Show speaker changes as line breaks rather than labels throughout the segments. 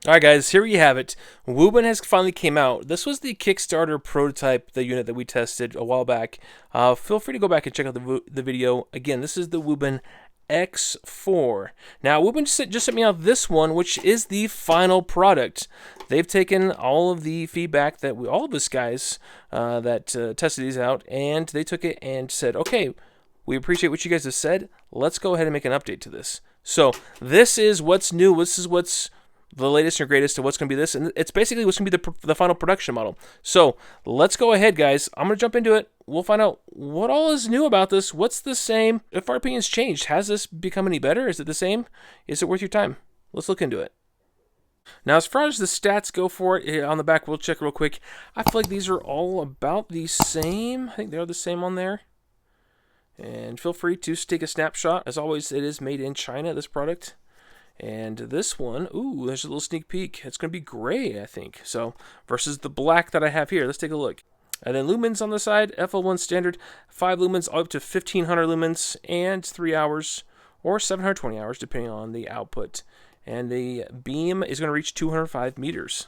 Alright guys, here we have it. WUBEN has finally came out. This was the Kickstarter prototype, the unit that we tested a while back. Feel free to go back and check out the video. Again, this is the WUBEN X4. Now, WUBEN just sent me out this one, which is the final product. They've taken all of the feedback that all of us guys that tested these out, and they took it and said, okay, we appreciate what you guys have said. Let's go ahead and make an update to this. So, this is what's new. This is what's the latest and greatest of what's going to be this, and it's basically what's going to be the final production model. So let's go ahead, guys. I'm going to jump into it. We'll find out what all is new about this. What's the same? If our opinion's changed, has this become any better? Is it the same? Is it worth your time? Let's look into it. Now, as far as the stats go for it, on the back, we'll check real quick. I feel like these are all about the same. I think they're the same on there. And feel free to take a snapshot. As always, it is made in China, this product. And this one, ooh, there's a little sneak peek. It's going to be gray, I think. So, versus the black that I have here. Let's take a look. And then lumens on the side, FL1 standard, 5 lumens up to 1500 lumens, and 3 hours, or 720 hours, depending on the output. And the beam is going to reach 205 meters.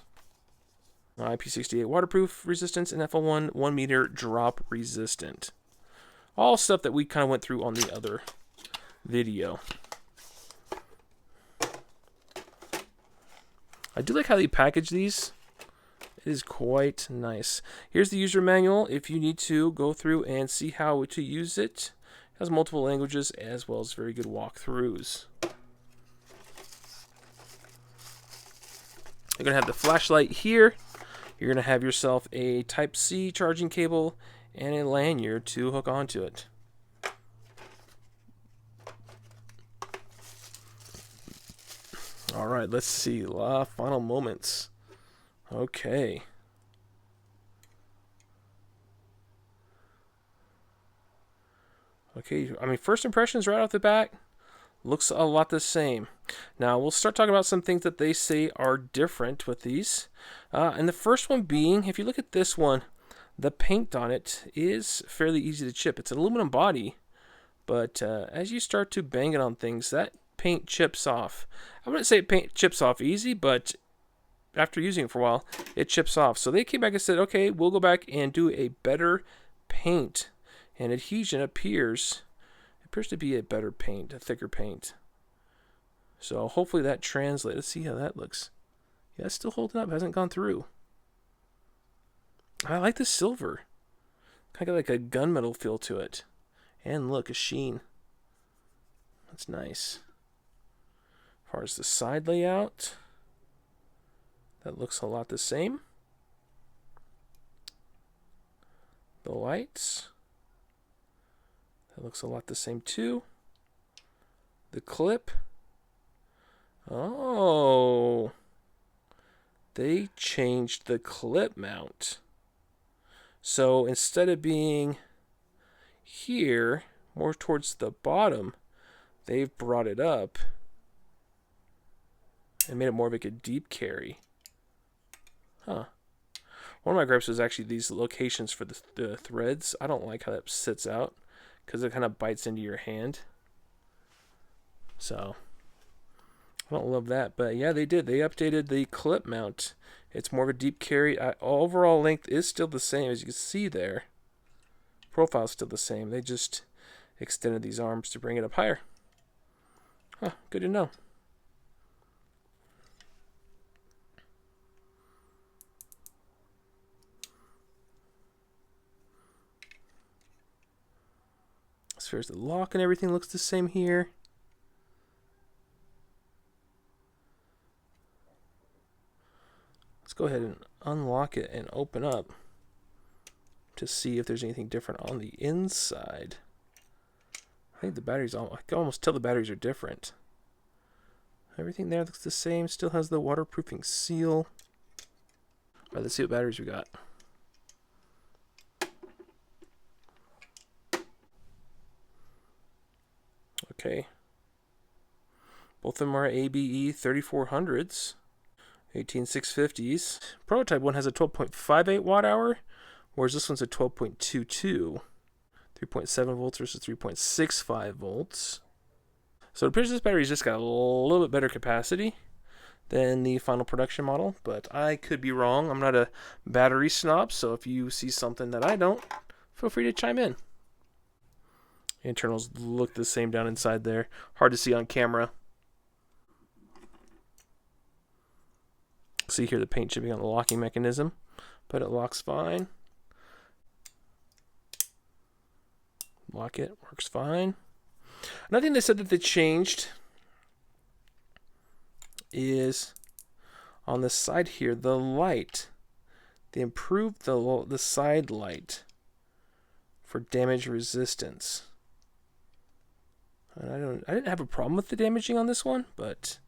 IP68 waterproof resistance, and FL1 1 meter drop resistant. All stuff that we kind of went through on the other video. I do like how they package these. It is quite nice. Here's the user manual if you need to go through and see how to use it. It has multiple languages as well as very good walkthroughs. You're going to have the flashlight here. You're going to have yourself a Type-C charging cable and a lanyard to hook onto it. Alright, let's see. Final moments. Okay. Okay, I mean, first impressions right off the bat, looks a lot the same. Now, we'll start talking about some things that they say are different with these. And the first one being, if you look at this one, the paint on it is fairly easy to chip. It's an aluminum body, but as you start to bang it on things, that paint chips off. I wouldn't say paint chips off easy, but after using it for a while, it chips off. So they came back and said, okay, we'll go back and do a better paint. And adhesion appears to be a better paint, a thicker paint. So hopefully that translates. Let's see how that looks. Yeah, it's still holding up, hasn't gone through. I like the silver. Kind of like a gunmetal feel to it. And look, a sheen. That's nice. As far as the side layout, that looks a lot the same. The lights, that looks a lot the same too. The clip, oh, they changed the clip mount. So instead of being here, more towards the bottom, they've brought it up and made it more of like a deep carry. Huh. One of my gripes was actually these locations for the threads. I don't like how that sits out because it kind of bites into your hand. So, I don't love that. But yeah, they did. They updated the clip mount. It's more of a deep carry. Overall length is still the same, as you can see there. Profile's still the same. They just extended these arms to bring it up higher. Huh, good to know. As far as the lock and everything looks the same here. Let's go ahead and unlock it and open up to see if there's anything different on the inside. I think the batteries, I can almost tell the batteries are different. Everything there looks the same, still has the waterproofing seal. Alright, let's see what batteries we got. Okay. Both of them are ABE 3400s, 18650s. Prototype one has a 12.58 watt hour, whereas this one's a 12.22. 3.7 volts versus 3.65 volts. So it appears this battery's just got a little bit better capacity. than the final production model, but I could be wrong. I'm not a battery snob, so if you see something that I don't, feel free to chime in. Internals look the same down inside there. Hard to see on camera. See here the paint chipping on the locking mechanism, but it locks fine. Lock it, works fine. Another thing they said that they changed is on the side here, the light. They improved the side light for damage resistance. And I didn't have a problem with the damaging on this one, but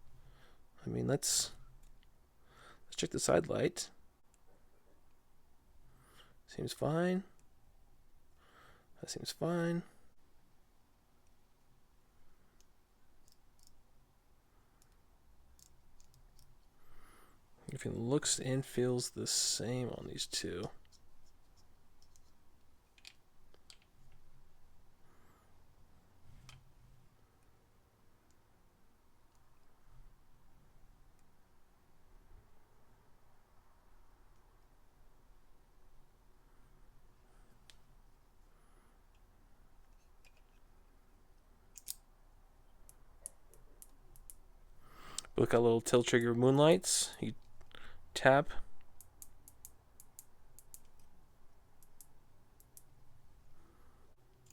I mean let's check the side light. Seems fine. That seems fine. Everything looks and feels the same on these two. Look at little tilt trigger Moonlights. You tap.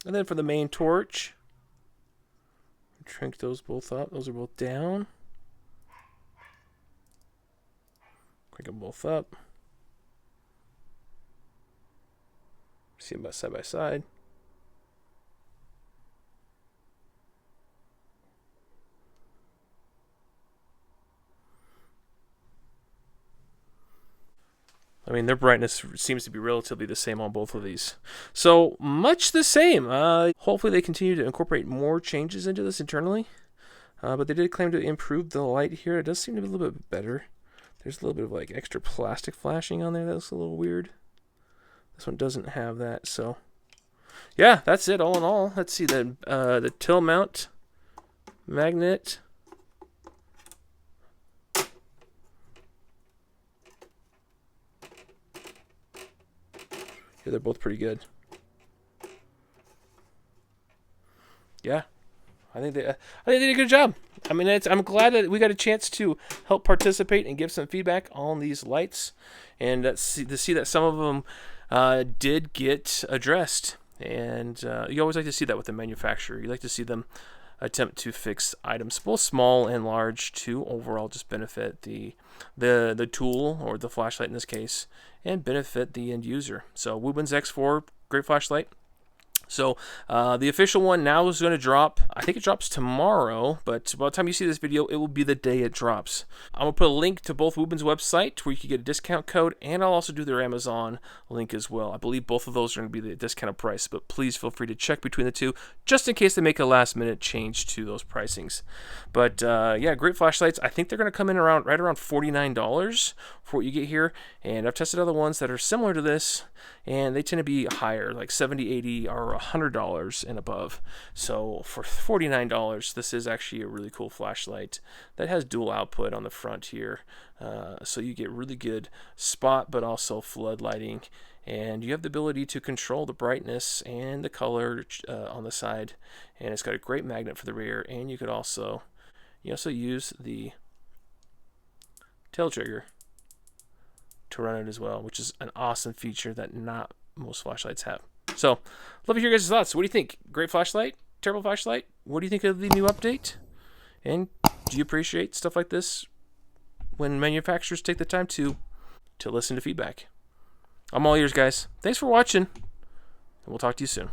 And then for the main torch, crank those both up. Those are both down. Crank them both up. See them side by side. I mean, their brightness seems to be relatively the same on both of these. So, much the same. Hopefully they continue to incorporate more changes into this internally. But they did claim to improve the light here. It does seem to be a little bit better. There's a little bit of like extra plastic flashing on there. That looks a little weird. This one doesn't have that, so... yeah, that's it all in all. Let's see, the till mount magnet... they're both pretty good. Yeah, I think they did a good job. I mean, I'm glad that we got a chance to help participate and give some feedback on these lights, and to see that some of them did get addressed. And you always like to see that with the manufacturer. You like to see them attempt to fix items, both small and large, to overall just benefit the tool, or the flashlight in this case, and benefit the end user. So WUBEN's X4, great flashlight. So the official one now is going to drop. I think it drops tomorrow, but by the time you see this video, it will be the day it drops. I'm going to put a link to both WUBEN's website where you can get a discount code, and I'll also do their Amazon link as well. I believe both of those are going to be the discounted price, but please feel free to check between the two just in case they make a last minute change to those pricings. But yeah, great flashlights. I think they're going to come in right around $49 for what you get here, and I've tested other ones that are similar to this, and they tend to be higher, like $70, $80, or $100 and above. So for $49, this is actually a really cool flashlight that has dual output on the front here. So you get really good spot, but also flood lighting, and you have the ability to control the brightness and the color on the side. And it's got a great magnet for the rear, and you also use the tail trigger to run it as well, which is an awesome feature that not most flashlights have. So, love to hear your guys' thoughts. What do you think? Great flashlight? Terrible flashlight? What do you think of the new update? And do you appreciate stuff like this when manufacturers take the time to listen to feedback? I'm all ears, guys. Thanks for watching, and we'll talk to you soon.